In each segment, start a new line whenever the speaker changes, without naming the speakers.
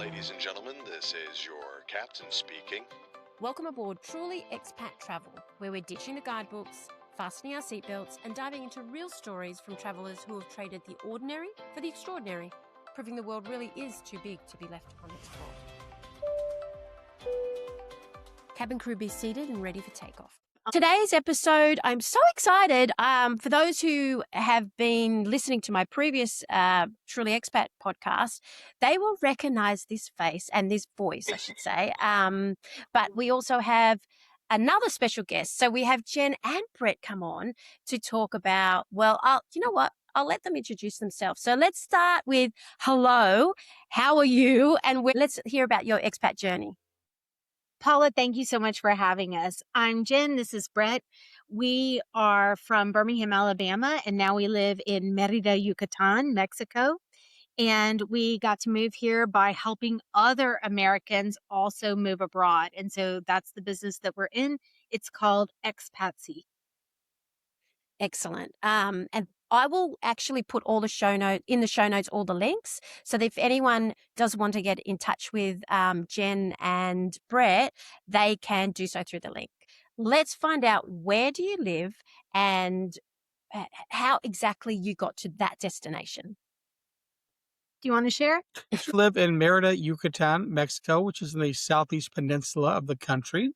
Ladies and gentlemen, this is your captain speaking.
Welcome aboard Truly Expat Travel, where we're ditching the guidebooks, fastening our seatbelts, and diving into real stories from travellers who have traded the ordinary for the extraordinary, proving the world really is too big to be left unexplored. Cabin crew, be seated and ready for takeoff. Today's episode, I'm so excited. For those who have been listening to my previous Truly Expat podcast, they will recognize this face and this voice, I should say. But we also have another special guest. So we have Jen and Brett come on to talk about, you know what? I'll let them introduce themselves. So let's start with hello, how are you? And let's hear about your expat journey.
Paula, thank you so much for having us. I'm Jen. This is Brett. We are from Birmingham, Alabama, and now we live in Merida, Yucatan, Mexico. And we got to move here by helping other Americans also move abroad. And so that's the business that we're in. It's called Expatsy.
Excellent. And I will actually put all the show notes, all the links. So that if anyone does want to get in touch with Jen and Brett, they can do so through the link. Let's find out, where do you live and how exactly you got to that destination.
Do you want to share?
I live in Merida, Yucatan, Mexico, which is in the southeast peninsula of the country.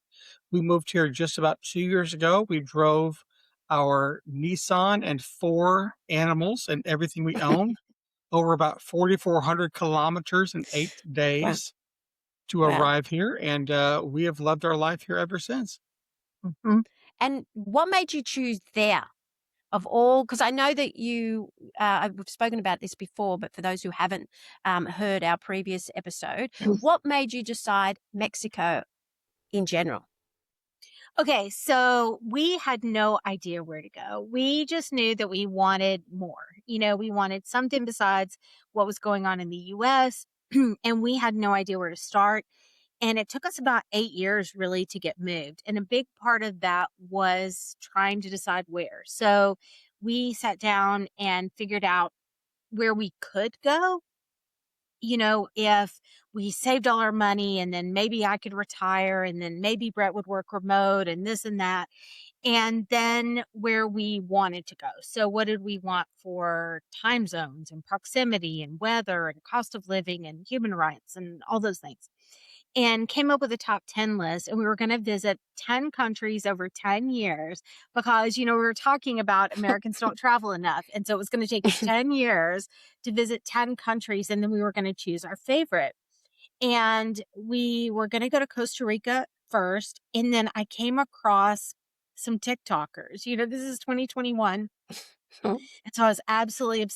We moved here just about 2 years ago. We drove our Nissan and 4 animals and everything we own over about 4,400 kilometers in 8 days to arrive here. And we have loved our life here ever since.
Mm-hmm. And what made you choose there of all? Because I know that we've spoken about this before, but for those who haven't heard our previous episode, what made you decide Mexico in general?
Okay, so we had no idea where to go. We just knew that we wanted more. We wanted something besides what was going on in the U.S., and we had no idea where to start. And it took us about 8 years really to get moved. And a big part of that was trying to decide where. So we sat down and figured out where we could go. If we saved all our money and then maybe I could retire and then maybe Brett would work remote and this and that. And then where we wanted to go. So what did we want for time zones and proximity and weather and cost of living and human rights and all those things. And came up with a top 10 list. And we were going to visit 10 countries over 10 years because, we were talking about Americans don't travel enough. And so it was going to take us 10 years to visit 10 countries. And then we were going to choose our favorite. And we were going to go to Costa Rica first. And then I came across some TikTokers. This is 2021. And so I was absolutely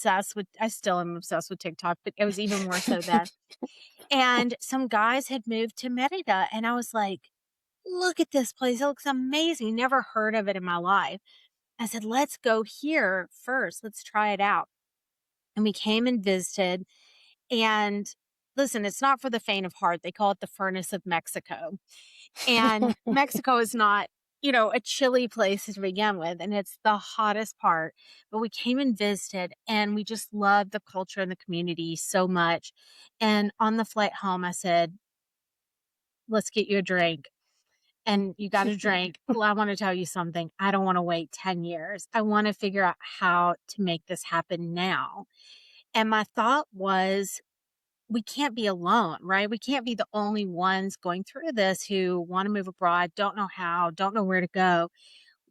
I still am obsessed with TikTok, but it was even more so then. And some guys had moved to Merida, and I was like, look at this place. It looks amazing. Never heard of it in my life. I said, let's go here first. Let's try it out. And we came and visited. And listen, it's not for the faint of heart. They call it the furnace of Mexico. And Mexico is not, a chilly place to begin with, and it's the hottest part. But we came and visited, and we just loved the culture and the community so much. And on the flight home, I said, let's get you a drink. And you got a drink. Well, I want to tell you something. I don't want to wait 10 years. I want to figure out how to make this happen now. And my thought was, we can't be alone, right? We can't be the only ones going through this who want to move abroad, don't know how, don't know where to go.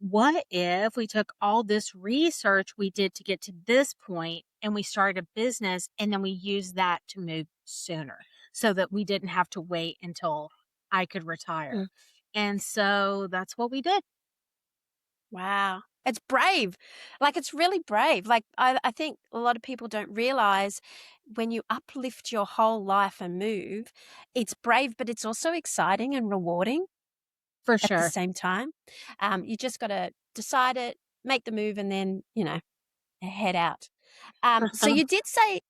What if we took all this research we did to get to this point and we started a business and then we used that to move sooner so that we didn't have to wait until I could retire? And so that's what we did.
Wow. It's brave. It's really brave. I think a lot of people don't realize when you uplift your whole life and move, it's brave, but it's also exciting and rewarding.
For sure.
At the same time. You just got to decide it, make the move, and then, head out. So you did say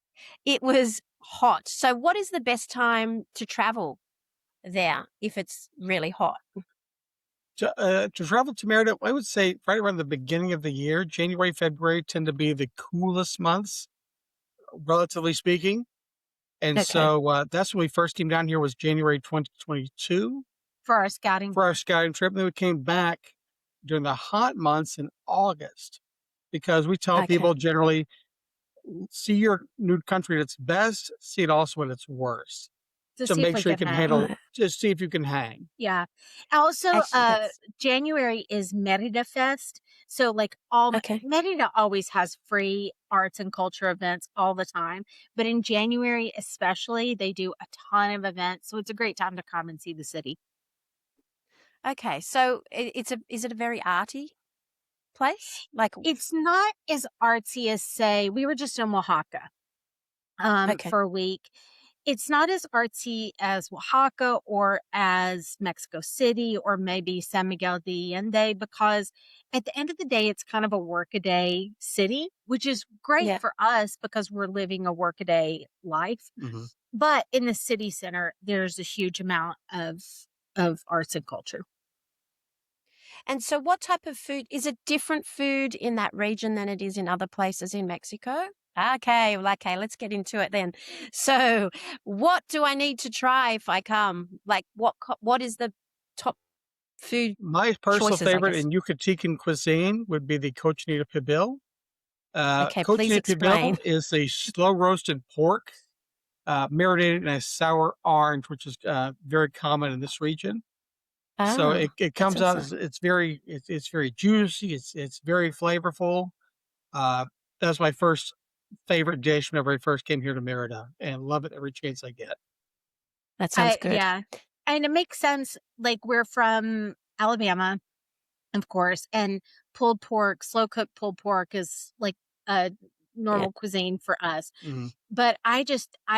it was hot. So what is the best time to travel there if it's really hot?
To travel to Merida, I would say right around the beginning of the year. January, February tend to be the coolest months, relatively speaking. And
Okay.
so that's when we first came down here was January 2022
For our scouting.
for our scouting trip. And then we came back during the hot months in August because we tell
Okay.
people generally see your new country at its best, see it also at its worst.
To
So
see if
make
we
sure you
can
can
hang.
handle, just see if you can hang.
Yeah. Also,
Actually, that's
January is Merida Fest. So like all
okay.
Merida always has free arts and culture events all the time. But in January especially, they do a ton of events. So it's a great time to come and see the city.
Okay. So is it a very arty place? Like,
It's not as artsy as, say, we were just in Oaxaca
okay.
for a week. It's not as artsy as Oaxaca or as Mexico City or maybe San Miguel de Allende, because at the end of the day, it's kind of a workaday city, which is great
Yeah.
for us because we're living a workaday life.
hmm
But in the city center, there's a huge amount of arts and culture.
And so what type of food, is it different food in that region than it is in other places in Mexico? Okay, let's get into it then. So, what do I need to try if I come? Like, what is the top food
My personal
choices, I
favorite
guess?
in Yucatecan cuisine would be the Cochinita Pibil.
Okay, please
Cochinita
explain.
Pibil is a slow roasted pork marinated in a sour orange, which is very common in this region. So
Ah,
it
that
comes
sounds
out
nice.
as it's very juicy. It's very flavorful. Uh, that's my first favorite dish whenever I first came here to Merida, and love it every chance I get.
That sounds good.
Yeah. And it makes sense. Like, we're from Alabama, of course, and pulled pork, slow cooked pulled pork is like a normal cuisine for us.
Mhm.
But I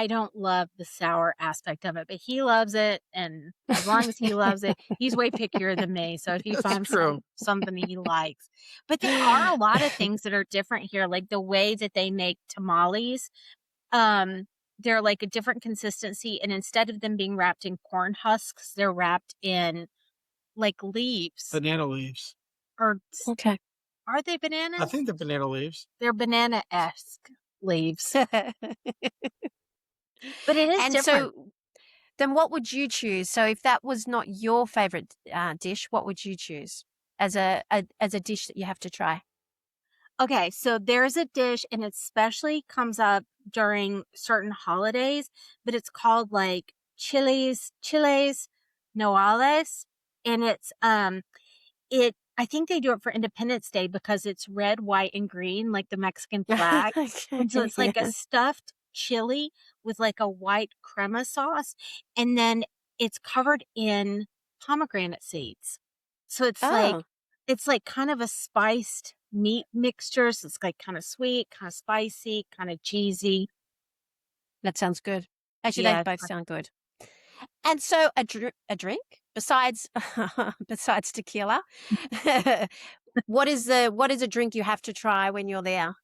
don't love the sour aspect of it. But he loves it, and as long as he loves it, he's way pickier than me. So if he
That's
finds
true.
something he likes. But there are a lot of things that are different here, like the way that they make tamales. They're like a different consistency, and instead of them being wrapped in corn husks, they're wrapped in like leaves.
Banana leaves.
Or
Okay.
are they
I
bananas?
think they're banana leaves.
They're banana-esque leaves. But it is
And
different.
so, then what would you choose? So, if that was not your favorite dish, what would you choose as a dish that you have to try?
Okay, so there's a dish, and it especially comes up during certain holidays, but it's called like chiles noales, and it's I think they do it for Independence Day because it's red, white, and green, like the Mexican flag. And so
Okay.
it's like a
Yeah.
stuffed chili with like a white crema sauce, and then it's covered in pomegranate seeds. So
Oh,
it's like kind of a spiced meat mixture. So it's like kind of sweet, kind of spicy, kind of cheesy.
that sounds good. Actually, they
Yeah.
both sound good. And so, a drink besides besides tequila, what is a drink you have to try when you're there?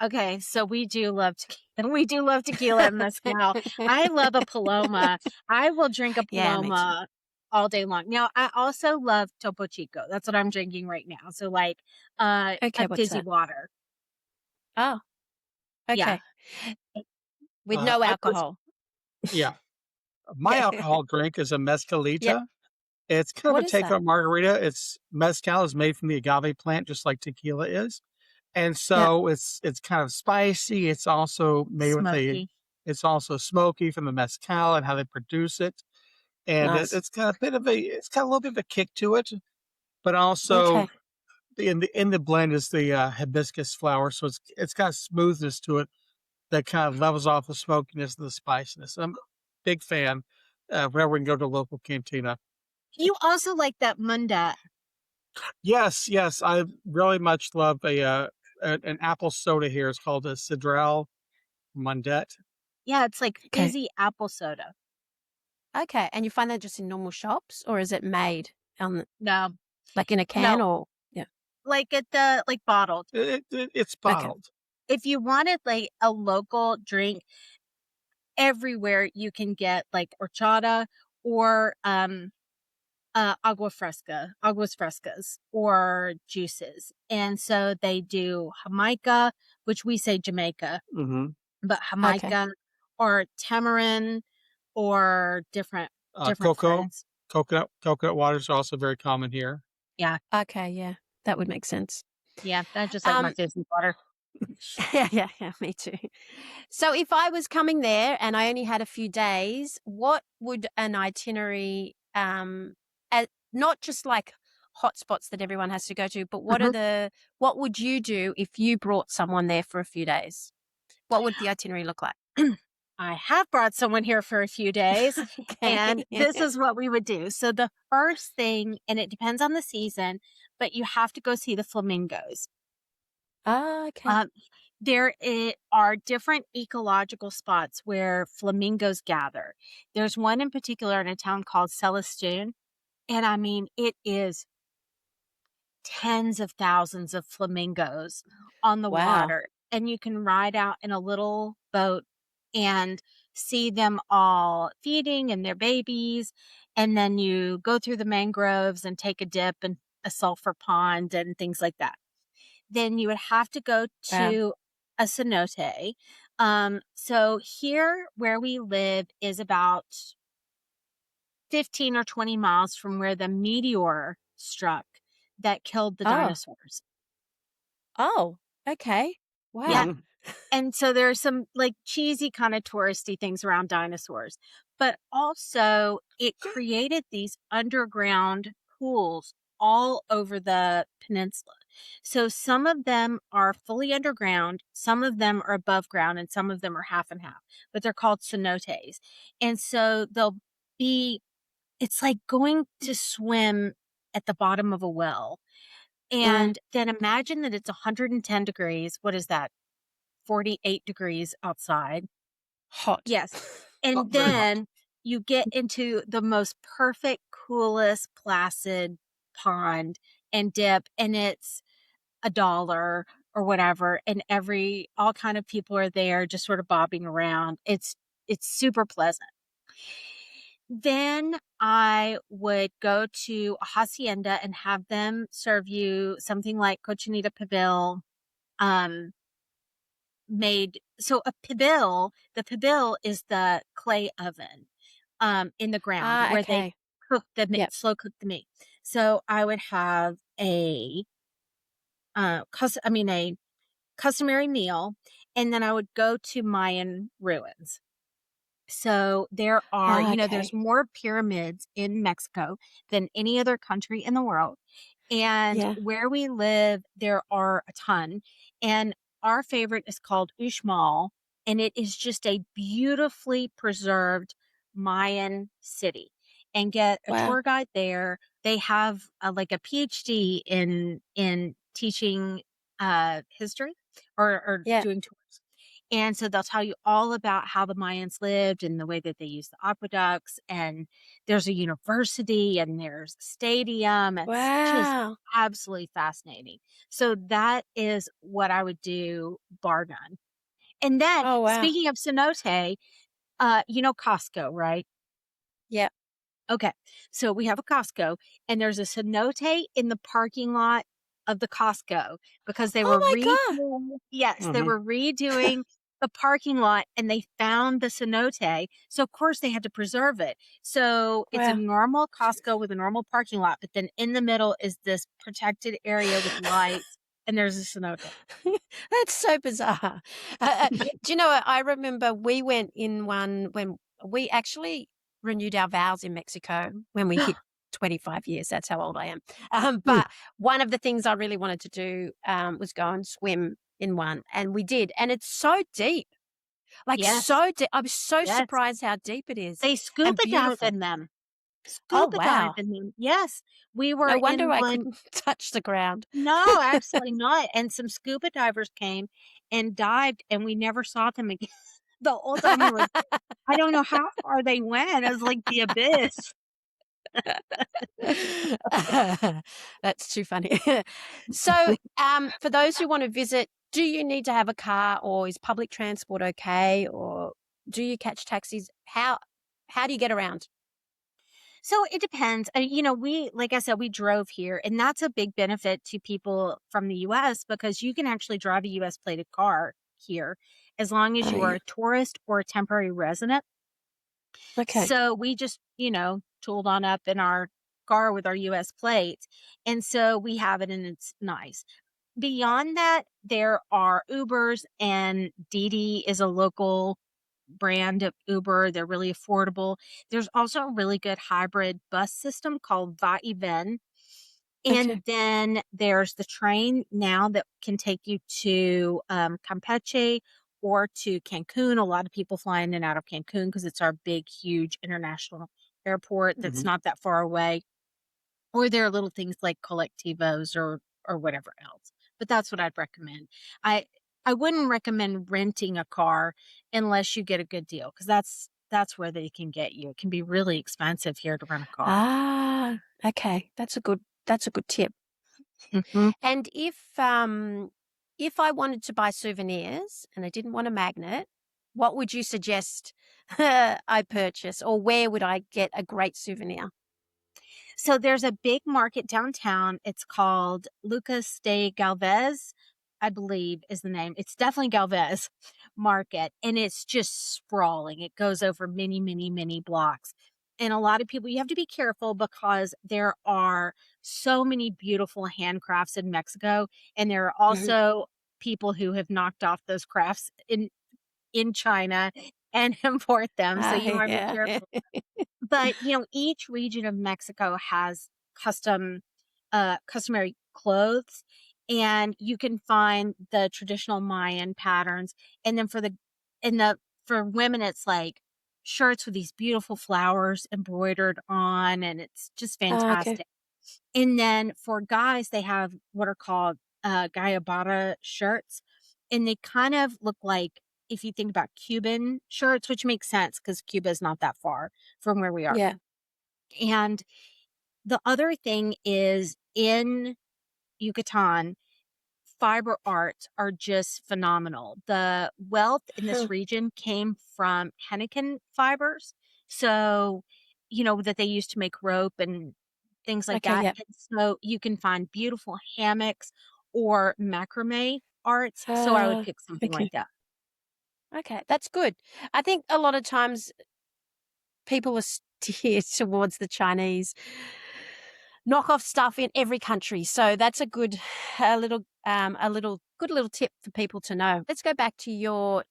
Okay, so we do love tequila. We do love tequila and mezcal. I love a paloma. I will drink a
Yeah, me too.
paloma all day long. Now, I also love Topo Chico. That's what I'm drinking right now. So like a
Okay, what's
fizzy
that?
water.
Oh,
Yeah.
okay. With no
I pers-
alcohol.
yeah, my alcohol drink is a
Yep.
mezcalita. It's kind of
What
a
is
take
that?
on margarita. It's mezcal is made from the agave plant, just like tequila is, and
Yep.
so it's kind of spicy. It's also made with
Smoky.
it's also smoky from the mezcal and how they produce it, and
Nice.
it's got it's got a little bit of a kick to it, but also
Okay.
in the blend is the hibiscus flower, so it's got smoothness to it that kind of levels off the smokiness and the spiciness. I'm a big fan. Whenever we can go to a local cantina.
You also like that munda.
Yes, I really much love an apple soda here. It's called a Sidral Mundet.
Yeah, it's like
Okay.
fizzy apple soda.
Okay. And you find that just in normal shops, or is it made on
No.
like in a can,
No.
or yeah?
Like at the like bottled.
It's
Okay.
bottled.
If you wanted like a local drink, everywhere you can get like horchata or aguas frescas or juices. And so they do Jamaica, which we say Jamaica,
hmm
but
Okay.
Jamaica or tamarind or different
Cocoa,
fruits.
coconut waters are also very common here.
Yeah.
Okay, yeah, that would make sense.
Yeah. That's just like my Disney water.
Yeah, me too. So if I was coming there and I only had a few days, what would an itinerary, not just like hotspots that everyone has to go to, but what would you do if you brought someone there for a few days? What would the itinerary look like?
I have brought someone here for a few days, and this is what we would do. So the first thing, and it depends on the season, but you have to go see the flamingos.
Okay.
There are different ecological spots where flamingos gather. There's one in particular in a town called Celestun, and I mean, it is tens of thousands of flamingos on the
Wow.
water, and you can ride out in a little boat and see them all feeding and their babies. And then you go through the mangroves and take a dip in a sulfur pond and things like that. Then you would have to go to a cenote. So here where we live is about 15 or 20 miles from where the meteor struck that killed the dinosaurs.
Oh, okay. Wow.
Yeah. And so there are some like cheesy kind of touristy things around dinosaurs, but also it created these underground pools all over the peninsula. So some of them are fully underground, some of them are above ground, and some of them are half and half, but they're called cenotes. And so it's like going to swim at the bottom of a well. And then imagine that it's 110 degrees. What is that? 48 degrees outside.
Hot.
Yes. And then you get into the most perfect, coolest, placid pond and dip, and it's $1 or whatever. And all kind of people are there just sort of bobbing around. It's super pleasant. Then I would go to a hacienda and have them serve you something like Cochinita Pibil, made. So the pibil is the clay oven, in the ground where they cook the meat, slow cook the meat. So I would have a customary meal, and then I would go to Mayan ruins. So there are, there's more pyramids in Mexico than any other country in the world. And where we live, there are a ton. And our favorite is called Uxmal, and it is just a beautifully preserved Mayan city. And get a tour guide there. They have like a PhD in teaching history or doing tours. And so they'll tell you all about how the Mayans lived and the way that they used the aqueducts. And there's a university and there's a stadium. It's just absolutely fascinating. So that is what I would do, bar none. And then speaking of cenote, Costco, right?
Yeah.
Okay. So we have a Costco, and there's a cenote in the parking lot of the Costco because they were they were redoing the parking lot, and they found the cenote. So of course they had to preserve it. So it's a normal Costco with a normal parking lot, but then in the middle is this protected area with lights, and there's a cenote.
That's so bizarre. Do you know, I remember we went in one when we actually renewed our vows in Mexico when we hit 25 years. That's how old I am. But one of the things I really wanted to do was go and swim in one, and we did. And it's so deep. So deep. I'm so surprised how deep it is.
They scuba dive in them. Dive in them. Yes. We were
No wonder I couldn't touch the ground.
No, absolutely not. And some scuba divers came and dived, and we never saw them again. The whole time we were, I don't know how far they went. It was like the abyss.
That's too funny. So, for those who want to visit, do you need to have a car, or is public transport okay, or do you catch taxis? How do you get around?
So it depends. Like I said, we drove here, and that's a big benefit to people from the U.S. because you can actually drive a U.S. plated car here as long as
Oh,
you are
yeah.
a tourist or a temporary resident.
Okay.
So we just, tooled on up in our car with our US plates. And so we have it and it's nice. Beyond that, there are Ubers, and Didi is a local brand of Uber. They're really affordable. There's also a really good hybrid bus system called Va-E-Ven.
Okay.
And then there's the train now that can take you to Campeche or to Cancun. A lot of people fly in and out of Cancun because it's our big, huge international airport that's
Mhm.
not that far away. Or there are little things like collectivos or whatever else. But that's what I'd recommend. I wouldn't recommend renting a car unless you get a good deal, because that's where they can get you. It can be really expensive here to rent a car.
Ah, okay. That's a good tip.
Mhm.
And if I wanted to buy souvenirs and I didn't want a magnet, what would you suggest I purchase, or where would I get a great souvenir?
So there's a big market downtown. It's called Lucas de Galvez, I believe is the name. It's definitely Galvez Market, and it's just sprawling. It goes over many, many, many blocks. And a lot of people, you have to be careful because there are so many beautiful handcrafts in Mexico. And there are
Mhm.
also people who have knocked off those crafts in China and import them. So
Ah,
you want to be
yeah.
careful. But, each region of Mexico has customary clothes, and you can find the traditional Mayan patterns. And then for women, it's like shirts with these beautiful flowers embroidered on, and it's just
Ah, okay.
fantastic. And then for guys, they have what are called Gayabara shirts, and they kind of look like, if you think about Cuban shirts, which makes sense because Cuba is not that far from where we are.
Yeah.
And the other thing is, in Yucatan, fiber arts are just phenomenal. The wealth in this
Huh.
region came from henequen fibers. So, that they used to make rope and things like
Okay,
that.
yeah.
And so you can find beautiful hammocks or macrame arts. So I would
Ah,
pick something
okay.
like that.
Okay, that's good. I think a lot of times people are steered towards the Chinese knockoff stuff in every country. So that's a good, good little tip for people to know. Let's go back to your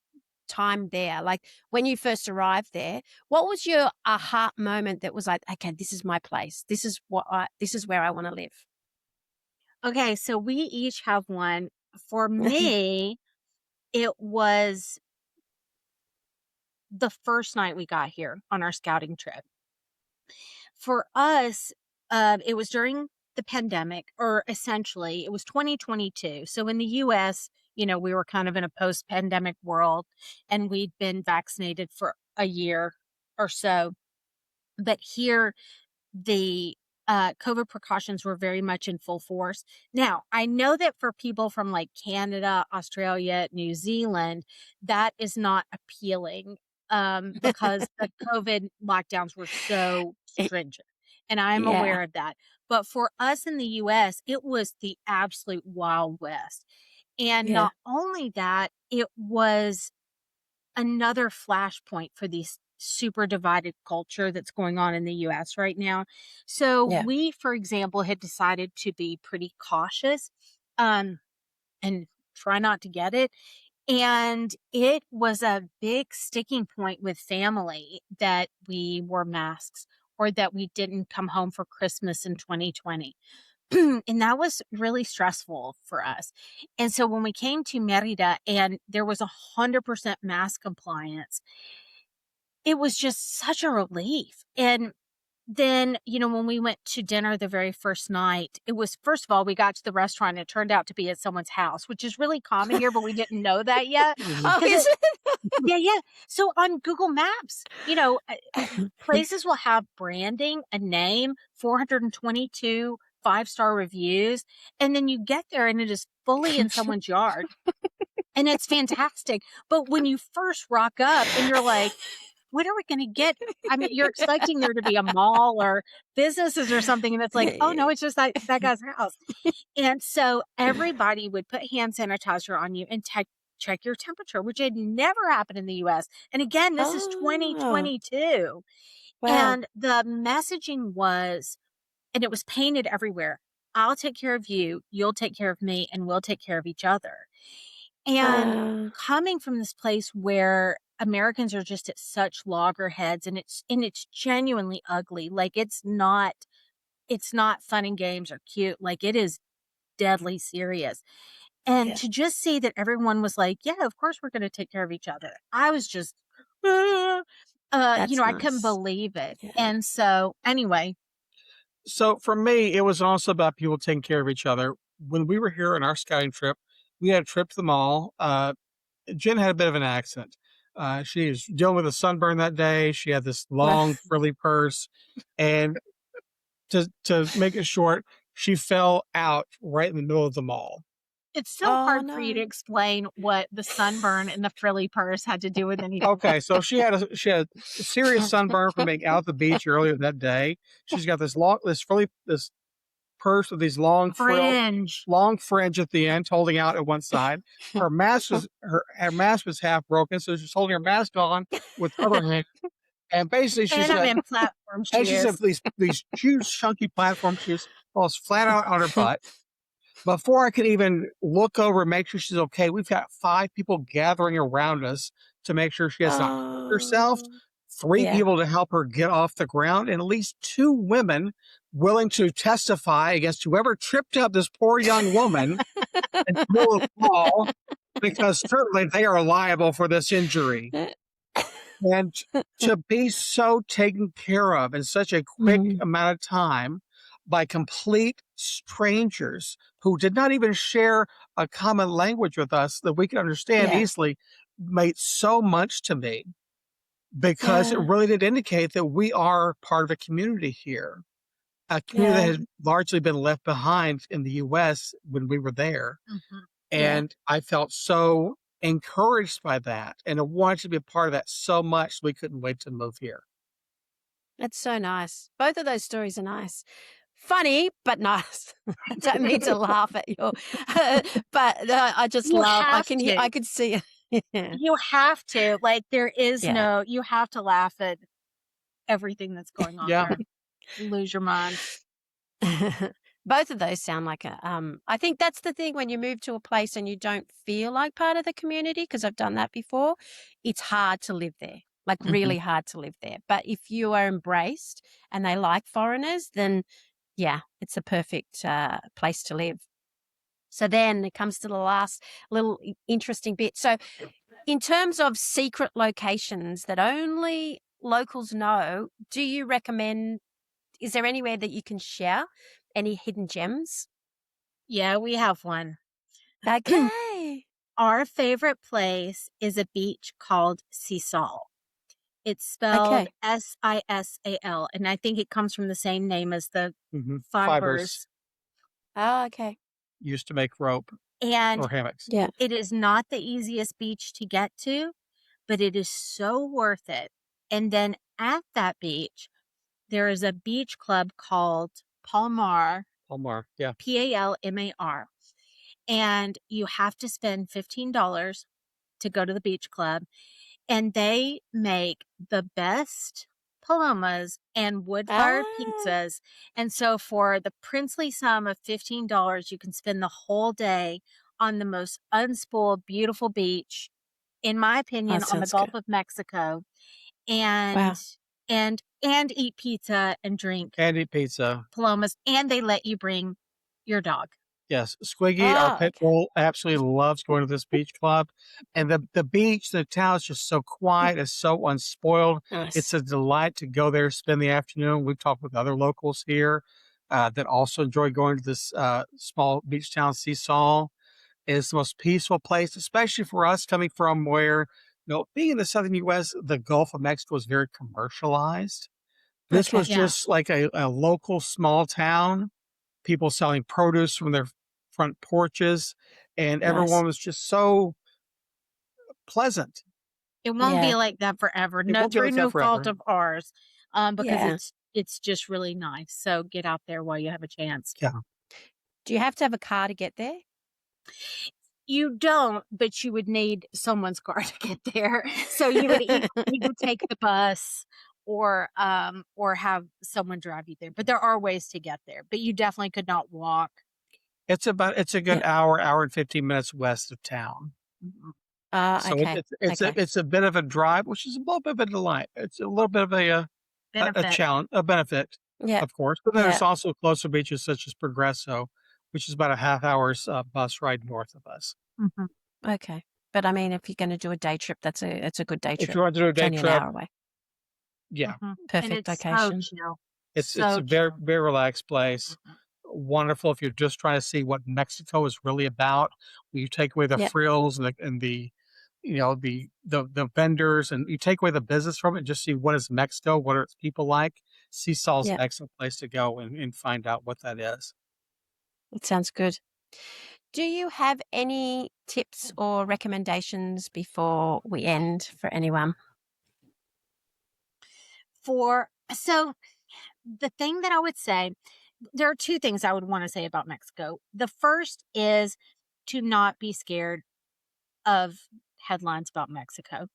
time there. Like when you first arrived there, what was your aha moment that was like, okay, this is my place. This is where I want to live.
Okay, so we each have one. For me, it was the first night we got here on our scouting trip. For us, it was during the pandemic, or essentially it was 2022. So in the US, we were kind of in a post-pandemic world, and we'd been vaccinated for a year or so. But here, the COVID precautions were very much in full force. Now, I know that for people from like Canada, Australia, New Zealand, that is not appealing, because the COVID lockdowns were so stringent. And I'm
Yeah,
aware of that. But for us in the US, it was the absolute Wild West. And
yeah,
not only that, it was another flashpoint for these super divided culture that's going on in the US right now. So
yeah.
we, for example, had decided to be pretty cautious, and try not to get it. And it was a big sticking point with family that we wore masks, or that we didn't come home for Christmas in 2020. And that was really stressful for us. And so when we came to Merida and there was 100% mask compliance, it was just such a relief. And then, when we went to dinner the very first night, it was, first of all, we got to the restaurant and it turned out to be at someone's house, which is really common here, but we didn't know that yet.
Oh,
Because
is
yeah, yeah. So on Google Maps,
it?
places will have branding, a name, 422 5-star reviews, and then you get there and it is fully in someone's yard, and it's fantastic. But when you first rock up and you're like, what are we going to get? I mean, you're expecting there to be a mall or businesses or something, and it's like, oh no, it's just that guy's house. And so everybody would put hand sanitizer on you and check your temperature, which had never happened in the US. And again, this is 2022.
Wow.
And the messaging was, and it was painted everywhere, I'll take care of you, you'll take care of me, and we'll take care of each other. And coming from this place where Americans are just at such loggerheads, and it's genuinely ugly. Like it's not fun and games or cute. Like it is deadly serious. And to just see that everyone was like, yeah, of course we're going to take care of each other. I was just, I couldn't believe it.
Yeah.
And so anyway.
So for me, it was also about people taking care of each other. When we were here on our scouting trip, we had a trip to the mall. Jen had a bit of an accident. She was dealing with a sunburn that day. She had this long frilly purse, and to make it short, she fell out right in the middle of the mall.
It's so hard for you to explain what the sunburn and the frilly purse had to do with anything.
Okay, so she had a serious sunburn from being out at the beach earlier that day. She's got this purse with these long fringe at the end, holding out at one side. Her mask was half broken, so she's holding her mask on with her other hand. And basically, she's
in platform shoes.
And she's got these huge, chunky platform shoes, falls flat out on her butt. Before I could even look over and make sure she's okay, we've got 5 people gathering around us to make sure she has not hurt herself. 3 people to help her get off the ground, and at least 2 women willing to testify against whoever tripped up this poor young woman and pulled the ball, because certainly they are liable for this injury. And to be so taken care of in such a quick amount of time by complete strangers who did not even share a common language with us that we could understand easily made so much to me, because it really did indicate that we are part of a community here, a community that had largely been left behind in the U.S. when we were there. And I felt so encouraged by that, and I wanted to be a part of that so much we couldn't wait to move here.
That's so nice. Both of those stories are nice. Funny, but nice. I don't mean to laugh at you, but I just love. I could see it.
You have to. Like there is no. You have to laugh at everything that's going on there. You lose your mind.
Both of those sound like I think that's the thing when you move to a place and you don't feel like part of the community, because I've done that before. It's hard to live there. Like really hard to live there. But if you are embraced and they like foreigners, then it's a perfect place to live. So then it comes to the last little interesting bit. So in terms of secret locations that only locals know, do you recommend, is there anywhere that you can share? Any hidden gems?
Yeah, we have one.
Okay.
Our favorite place is a beach called Sisal. It's spelled Sisal, and I think it comes from the same name as the fibers.
Oh, okay.
Used to make rope
and
or hammocks.
Yeah.
It is not the easiest beach to get to, but it is so worth it. And then at that beach, there is a beach club called Palmar.
Palmar, yeah.
Palmar. And you have to spend $15 to go to the beach club. And they make the best palomas and wood-fired pizzas. And so for the princely sum of $15, you can spend the whole day on the most unspoiled, beautiful beach, in my opinion, on the Gulf of Mexico. And eat pizza and drink.
And eat pizza.
Palomas. And they let you bring your dog.
Yes, Squiggy, our pit bull, absolutely loves going to this beach club. And the beach, the town is just so quiet, it's so unspoiled.
Nice.
It's a delight to go there, spend the afternoon. We've talked with other locals here that also enjoy going to this small beach town, Sisal. It's the most peaceful place, especially for us coming from where, being in the southern U.S., the Gulf of Mexico was very commercialized. This was just like a local small town. People selling produce from their front porches, and everyone was just so pleasant.
It won't be like that forever. No, through no fault of ours, because it's just really nice. So get out there while you have a chance.
Yeah.
Do you have to have a car to get there?
You don't, but you would need someone's car to get there. So you would either need to take the bus or have someone drive you there. But there are ways to get there. But you definitely could not walk.
It's a good
Yeah.
hour and 15 minutes west of town. So
Okay.
it's a bit of a drive, which is a little bit of a delight. It's a little bit of a
Benefit.
challenge, a benefit,
Yeah.
of course. But then
Yeah.
there's also closer beaches such as Progreso, which is about a half hour's bus ride north of us.
Mhm.
Okay. But I mean, if you're going to do a day trip, it's a good day trip.
If you want to do a
It's
day
only an
trip,
hour away.
yeah,
Mhm. And
Perfect
it's
location.
so chill.
it's
So
a very
chill.
very relaxed place.
Mhm.
Wonderful if you're just trying to see what Mexico is really about. You take away the
Yeah.
frills and the the vendors, and you take away the business from it and just see what is Mexico, what are its people like. Sisal's
Yeah.
an excellent place to go and find out what that is.
It sounds good. Do you have any tips or recommendations before we end for anyone?
So the thing that I would say, there are two things I would want to say about Mexico. The first is to not be scared of headlines about Mexico.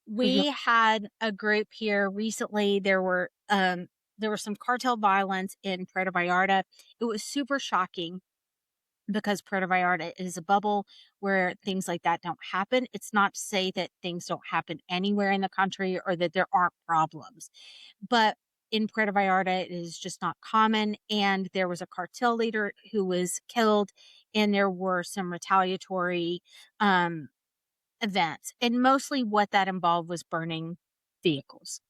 We had a group here recently. There were some cartel violence in Puerto Vallarta. It was super shocking because Puerto Vallarta is a bubble where things like that don't happen. It's not to say that things don't happen anywhere in the country or that there aren't problems, but in Puerto Vallarta, it is just not common. And there was a cartel leader who was killed, and there were some retaliatory events. And mostly what that involved was burning vehicles.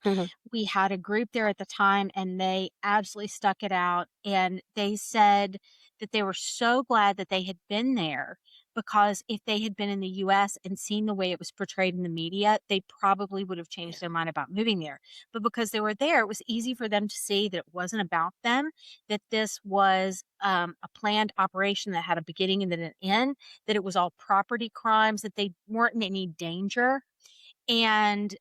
Mhm.
We had a group there at the time, and they absolutely stuck it out. And they said that they were so glad that they had been there, because if they had been in the US and seen the way it was portrayed in the media, they probably would have changed their mind about moving there. But because they were there, it was easy for them to see that it wasn't about them, that this was a planned operation that had a beginning and then an end, that it was all property crimes, that they weren't in any danger. And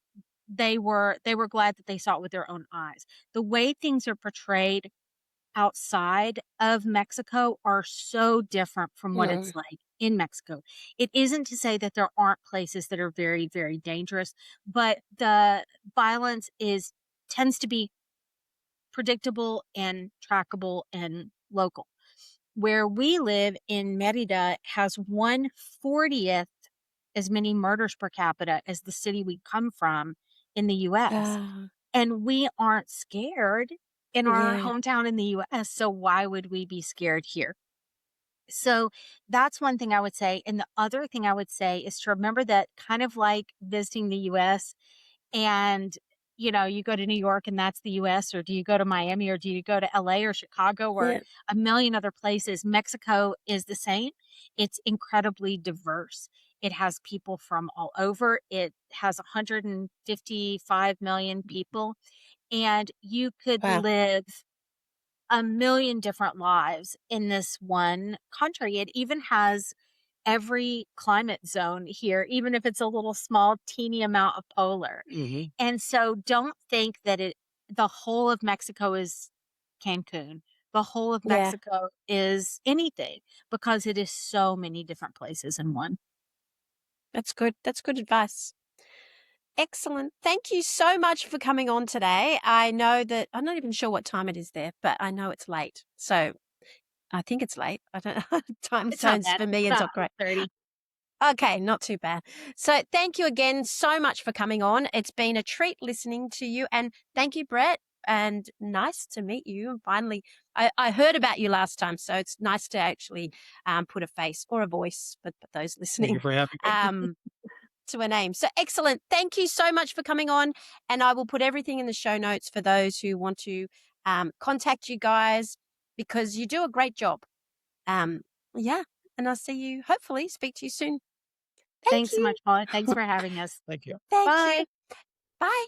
they were glad that they saw it with their own eyes. The way things are portrayed outside of Mexico are so different from what it's like in Mexico. It isn't to say that there aren't places that are very, very dangerous, but the violence tends to be predictable and trackable and local. Where we live in Merida has 1/40th as many murders per capita as the city we come from in the US. And we aren't scared in our
Yeah.
hometown in the US. So why would we be scared here? So that's one thing I would say. And the other thing I would say is to remember that, kind of like visiting the US, and you go to New York and that's the US, or do you go to Miami, or do you go to LA or Chicago or
Yeah.
a million other places? Mexico is the same. It's incredibly diverse. It has people from all over. It has 155 million people, and you could
Wow.
live a million different lives in this one country. It even has every climate zone here, even if it's a little small, teeny amount of polar.
Mhm.
And so don't think that the whole of Mexico is Cancun. The whole of
Yeah.
Mexico is anything, because it is so many different places in one.
That's good. That's good advice. Excellent. Thank you so much for coming on today. I know that I'm not even sure what time it is there, but I know it's late. So I think it's late. I don't know. Time
It's not
zones
bad.
for me
It's
is
about
not great.
30.
Okay, not too bad. So thank you again so much for coming on. It's been a treat listening to you. And thank you, Brett. And nice to meet you. And finally, I heard about you last time. So it's nice to actually put a face or a voice for those
Thank you
listening
for having me.
to a name. So excellent. Thank you so much for coming on. And I will put everything in the show notes for those who want to contact you guys, because you do a great job. Yeah. And I'll hopefully speak to you soon. Thank
Thanks so
you.
much, Paula. Thanks for having us.
Thank you.
Thank
Bye.
you. Bye.